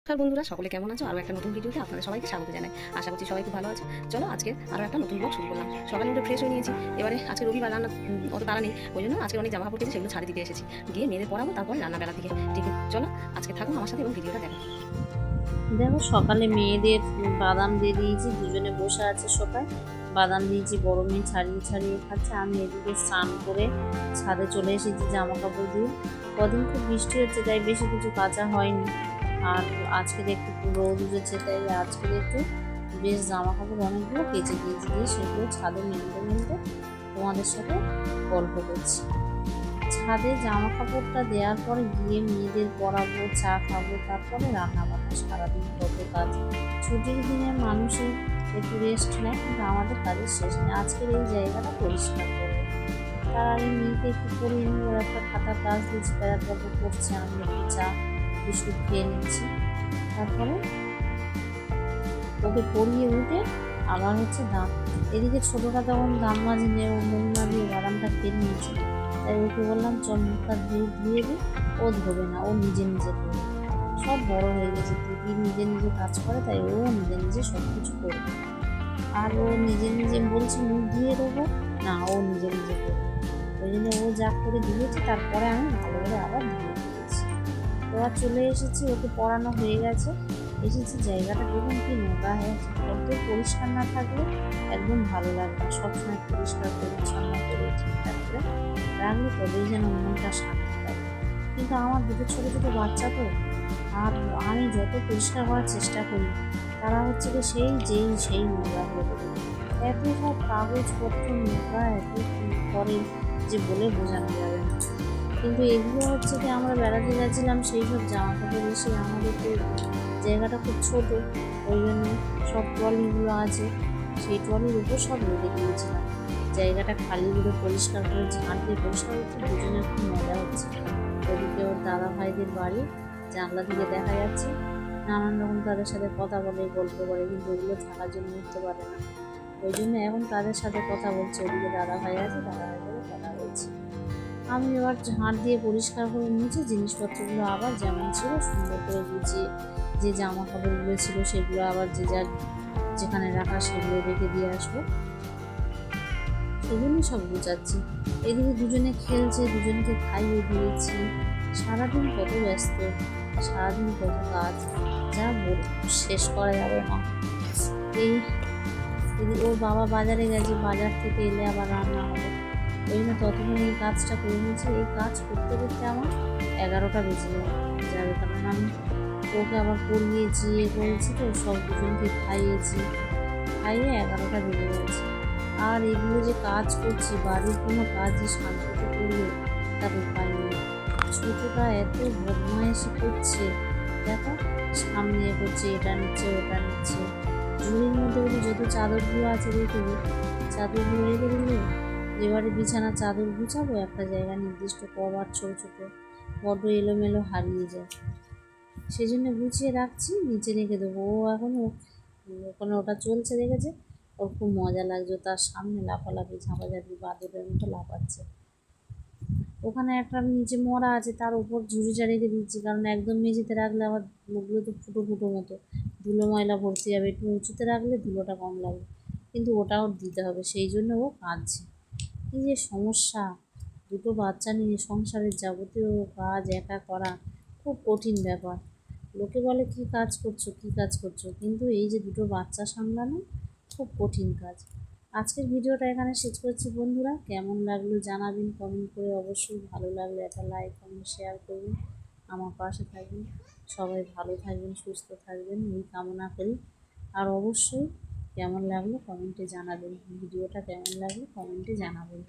নমস্কার বন্ধুরা, সকলে কেমন আছো? আরও একটা নতুন ভিডিওতে আপনাদের সবাইকে স্বাগত জানাই। আশা করছি সবাই খুব ভালো আছে। চলো আজকে আরও একটা নতুন ব্লগ শুরু করলাম। সকালে উঠে ফ্রেশ হয়ে নিয়েছি। এবারে আজকে রবিবার, রান্না অত তাড়া নেই, ওই জন্য আজকে অনেক জামা কাপড় কেটে সেগুলো ছাড়ে দিতে এসেছি। গিয়ে মেয়েদের পড়াবো, তারপরে রান্না বেলা থেকে। ঠিক আছে, চলো আজকে থাকুন আমার সাথে এবং ভিডিওটা দেখো। দেখো, সকালে মেয়েদের বাদাম দিয়ে দিয়েছি, দুজনে বসে আছে সোফায়। বাদাম দিয়েছি, বড় মেয়ে ছাড়িয়ে ছাড়িয়ে খাচ্ছে। আমি এদিকে স্নান করে ছাদে চলে এসেছি জামা কাপড় দিয়ে। কদিন খুব বৃষ্টি হচ্ছে, তাই বেশি কিছু কাচা হয়নি। আর আজকে একটু রোদ উঠেছে, তাই আজকে একটু বেশ জামা কাপড় অনেকগুলো কেচে দিয়েছি, দিয়ে সেগুলো ছাদে মেলতে মেলতে তোমাদের সাথে গল্প করছি। ছাদে জামা কাপড়টা দেওয়ার পরে গিয়ে মেয়েদের পরাবো, চা খাবো, তারপরে রান্না বান্না। সারাদিন কত কাজ। ছুটির দিনে মানুষের একটু রেস্ট নেয়, কিন্তু আমাদের কাজের শেষ নেই। আজকের এই জায়গাটা পরিষ্কার করবো, তার আগে মেয়েকে একটু পড়িয়ে নিয়ে ওর একটা খাতা কাজ দিয়েছি, প্যারাগ্রাফও করছে, আমি একটু চা বিস্কুট খেয়ে নিচ্ছি। তারপরে ওকে পড়িয়ে উঠে আবার হচ্ছে দাম। এদিকে ছোটোটা তখন দাম মাঝে নিয়ে ও মুখ না দিয়ে বাদামটা খেয়ে নিয়েছে, তাই ওকে বললাম চল মুখটা ধুয়ে ধুয়ে দিই। ও ধোবে না, ও নিজে নিজে করবে। সব বড় হয়ে গেছে, দিদি নিজে নিজে কাজ করে, তাই ও নিজে নিজে সব কিছু করবে। আর ও নিজে নিজে বলছে মুখ ধুয়ে দেবো, না ও নিজে নিজে করবে। ওই জন্য ও যা করে দিয়েছে, তারপরে আমি ভালো করে আবার ধুয়ে দিয়েছি। তো আর চলে এসেছি, ওকে পড়ানো হয়ে গেছে। এসেছি, জায়গাটা দেখুন কি নোংরা হয়েছে। কত পরিষ্কার না থাকলে একদম ভালো লাগে না। সবসময় পরিষ্কার পরিচ্ছন্ন করে ঠিকঠাক করে রাখলে তবেই যেন মনটা শান্তি থাকে। কিন্তু আমার দুটো ছোটো ছোটো বাচ্চা তো, আর আমি যত পরিষ্কার করার চেষ্টা করি, তারা হচ্ছে কি সেই নোংরা হয়ে দেবে। এত সব কাগজপত্র নোংরা এত করে যে বলে বোঝানো যাবে না। কিন্তু এগুলো হচ্ছে কি আমরা বেড়াতে যাচ্ছিলাম, সেই সব জামা কাপড় এসে আমাদের তো জায়গাটা খুব ছোট, ওই জন্য সব ট্রলিগুলো আছে, সেই ট্রলির উপর সব রেখে দিয়েছিলাম। জায়গাটা খালি করে পরিষ্কার করে ঝাঁট দিয়ে পরিষ্কার করতে দুজনের খুব মজা হচ্ছে। ওদিকে ওর দাদা ভাইদের বাড়ি জানলা থেকে দেখা যাচ্ছে, নানান রকম তাদের সাথে কথা বলে, গল্প করে, কিন্তু ওগুলো থাকার জন্য উঠতে পারে না। ওই জন্য এখন তাদের সাথে কথা বলছে। ওদিকে দাদা ভাই আছে, দাদা ভাই করে কথা বলছে। আমি এবার ঝাঁট দিয়ে পরিষ্কার করে নিয়েছি, জিনিসপত্রগুলো আবার যেমন ছিল সুন্দর করে গুছিয়ে, যে জামা কাপড়গুলো ছিল সেগুলো আবার যে যার যেখানে রাখা সেগুলো রেখে দিয়ে আসবো। সেগুলোই সব গুছাচ্ছি। এদিকে দুজনে খেলছে, দুজনকে খাইয়ে দিয়েছি। সারাদিন কত ব্যস্ত, সারাদিন কত কাজ, যা শেষ করা যাবে না। এই এদিকে ওর বাবা বাজারে গেছে, বাজার থেকে এলে আবার রান্না হবে। ওই জন্য ততক্ষণ এই কাজটা করে নিয়েছি। এই কাজ করতে করতে আমার 11টা বেজে যাবে, কারণ আমি ওকে আবার পড়িয়েছি, করেছি তো, সব দুজনকে খাইয়েছি, খাইয়ে 11টা বেজে গেছে। আর এগুলো যে কাজ করছি, বাড়ির কোনো কাজই শান্তিতে করলে তার উপায় নেই। ছোটোটা এত বদমাইশি করছে, দেখো সামনে করছে, এটা নিচ্ছে ওটা নিচ্ছে। ঝুড়ির মধ্যে ওদের যত চাদরগুলো আছে রেখে দিই, চাদরগুলো রেখে দিলে এবারে বিছানা চাদর গুছাবো, একটা জায়গা নির্দিষ্ট কভার ছোটো ছোটো বড্ড এলোমেলো হারিয়ে যায়, সেই জন্য গুছিয়ে রাখছি, নিচে রেখে দেবো। ও এখন ওখানে ওটা চলছে দেখেছে, ওর খুব মজা লাগছে, তার সামনে লাফালাফি ঝাঁপাঝাঁপি বাদরের মতো লাফাচ্ছে। ওখানে একটা নিচে মরা আছে, তার উপর ঝুড়িটা রেখে দিচ্ছি, কারণ একদম মেঝেতে রাখলে আবার ওগুলো তো ফুটো ফুটো মতো ধুলো ময়লা ভর্তি যাবে। একটু উঁচুতে রাখলে ধুলোটা কম লাগবে, কিন্তু ওটাও দিতে হবে, সেই জন্য ও কাঁদছে। কী যে সমস্যা, দুটো বাচ্চা নিয়ে সংসারের যাবতীয় কাজ একা করা খুব কঠিন ব্যাপার। লোকে বলে কী কাজ করছো কী কাজ করছো, কিন্তু এই যে দুটো বাচ্চা সামলানো খুব কঠিন কাজ। আজকের ভিডিওটা এখানে শেষ করছি বন্ধুরা। কেমন লাগলো জানাবেন কমেন্ট করে, অবশ্যই ভালো লাগলে একটা লাইক কমেন্ট শেয়ার করবেন, আমার পাশে থাকবেন। সবাই ভালো থাকবেন, সুস্থ থাকবেন এই কামনা করি। আর অবশ্যই কেমন লাগলো কমেন্টে জানাবেন, ভিডিওটা কেমন লাগলো কমেন্টে জানাবেন।